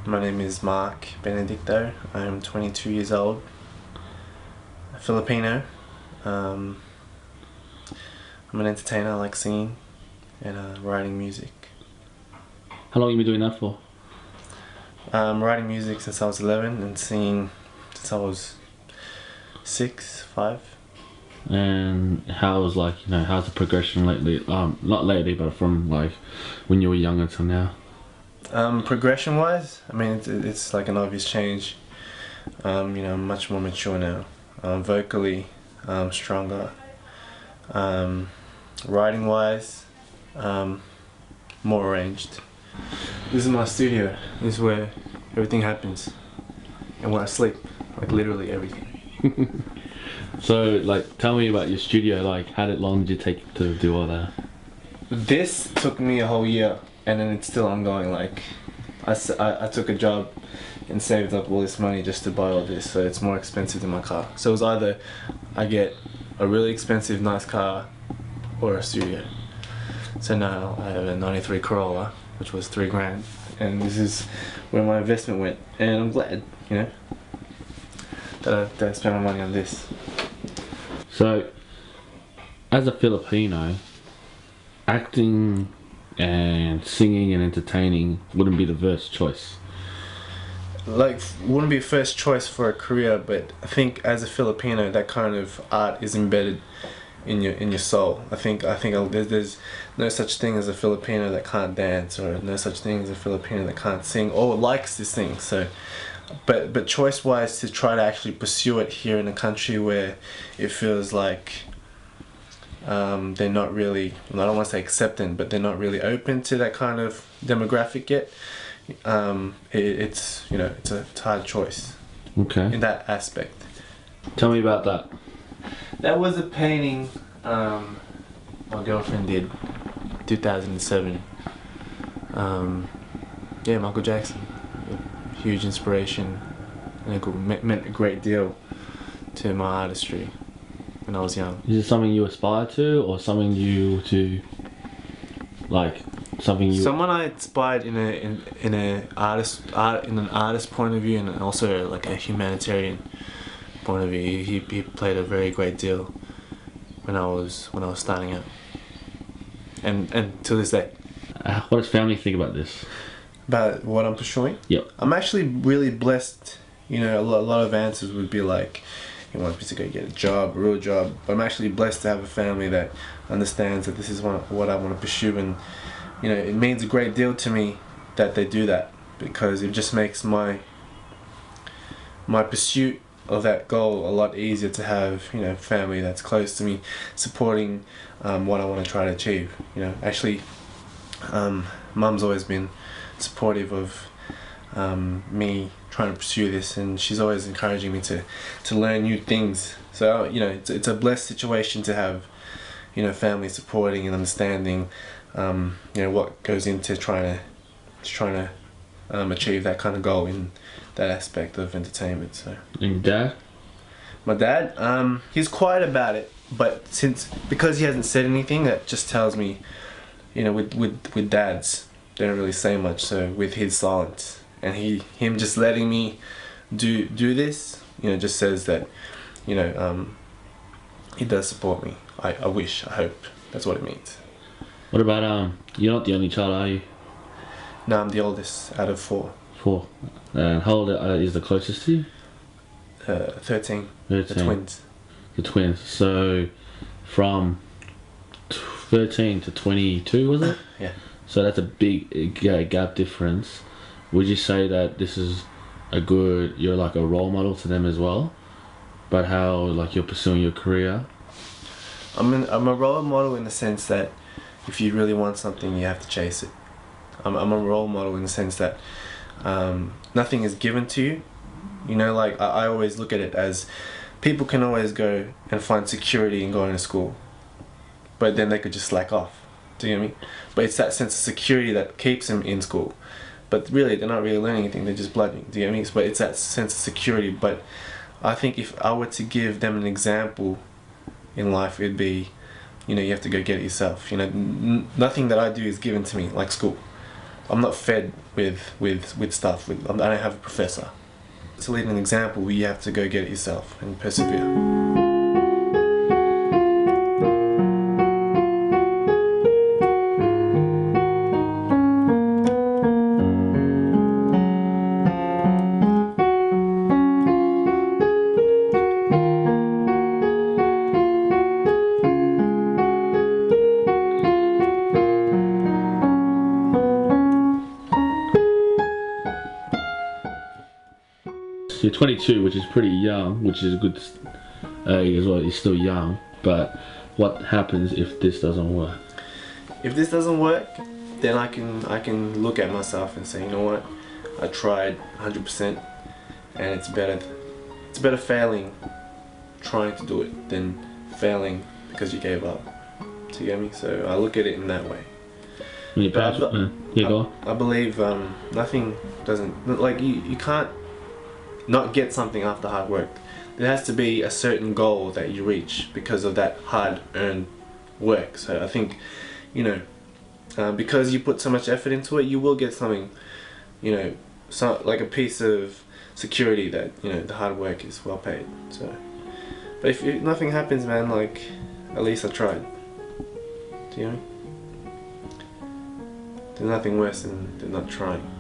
My name is Marque Benedicto. I'm 22 years old, a Filipino. Um, I'm an entertainer. I like singing and writing music. How long have you been doing that for? Writing music since I was 11 and singing since I was 6, 5. And how's how's the progression lately? Not lately, but from like when you were younger till now. Progression wise, I mean it's like an obvious change. I'm much more mature now. Vocally, stronger. Writing wise, more arranged. This is my studio. This is where everything happens, and where I sleep, like literally everything. So, like, tell me about your studio. Like, how long did you take to do all that? This took me a whole year, and then it's still ongoing. Like, I took a job and saved up all this money just to buy all this, so it's more expensive than my car. So it was either I get a really expensive, nice car or a studio. So now I have a 93 Corolla, which was $3,000, and this is where my investment went. And I'm glad, that I spent my money on this. So, as a Filipino, acting and singing and entertaining wouldn't be the first choice. Like, wouldn't be a first choice for a career, but I think as a Filipino, that kind of art is embedded in your soul. I think there's no such thing as a Filipino that can't dance, or no such thing as a Filipino that can't sing or likes to sing. So, but choice wise, to try to actually pursue it here in a country where it feels like they're not really, I don't want to say accepting, but they're not really open to that kind of demographic yet. It's a hard choice. Okay. In that aspect. Tell me about that. That was a painting my girlfriend did, 2007. Michael Jackson, a huge inspiration, and it meant a great deal to my artistry when I was young. Is it something you aspire to, or something Someone I inspired in an artist point of view, and also like a humanitarian point of view. He played a very great deal when I was starting out, and to this day. What does family think about this? About what I'm pursuing? Yep. I'm actually really blessed. A lot of answers would be like, he wants me to go get a job, a real job. But I'm actually blessed to have a family that understands that this is what I want to pursue, and it means a great deal to me that they do that, because it just makes my pursuit of that goal a lot easier to have. Family that's close to me, supporting what I want to try to achieve. Actually, Mum's always been supportive of me trying to pursue this, and she's always encouraging me to learn new things. So it's a blessed situation to have family supporting and understanding what goes into trying to achieve that kind of goal in that aspect of entertainment. So. And your dad? My dad, he's quiet about it, but because he hasn't said anything, that just tells me, with dads, they don't really say much. So with his silence and him just letting me do this, just says that, he does support me. I hope that's what it means. What about you're not the only child, are you? No, I'm the oldest out of 4. 4. And how old is the closest to you? 13. 13. The twins. The twins. So from 13 to 22, was it? Yeah. So that's a big gap difference. Would you say that this is you're like a role model to them as well? But how you're pursuing your career? I'm a role model in the sense that if you really want something, you have to chase it. I'm a role model in the sense that nothing is given to you. I always look at it as people can always go and find security in going to school, but then they could just slack off. Do you know what I mean? But it's that sense of security that keeps them in school. But really, they're not really learning anything. They're just bludgeoning. Do you know what I mean? But it's that sense of security. But I think if I were to give them an example in life, it'd be, you have to go get it yourself. Nothing that I do is given to me, like school. I'm not fed with stuff. I don't have a professor. To lead an example, you have to go get it yourself and persevere. You're 22, which is pretty young, which is a good age as well. You're still young, but what happens if this doesn't work? If this doesn't work, then I can look at myself and say, you know what, I tried 100%, and it's better failing trying to do it than failing because you gave up. Do you get me? So I look at it in that way. I believe nothing doesn't, like, you can't not get something after hard work. There has to be a certain goal that you reach because of that hard-earned work. So I think, you know, because you put so much effort into it, you will get something, you know, like a piece of security that, you know, the hard work is well paid. So, but if nothing happens, man, like, at least I tried. Do you know? There's nothing worse than not trying.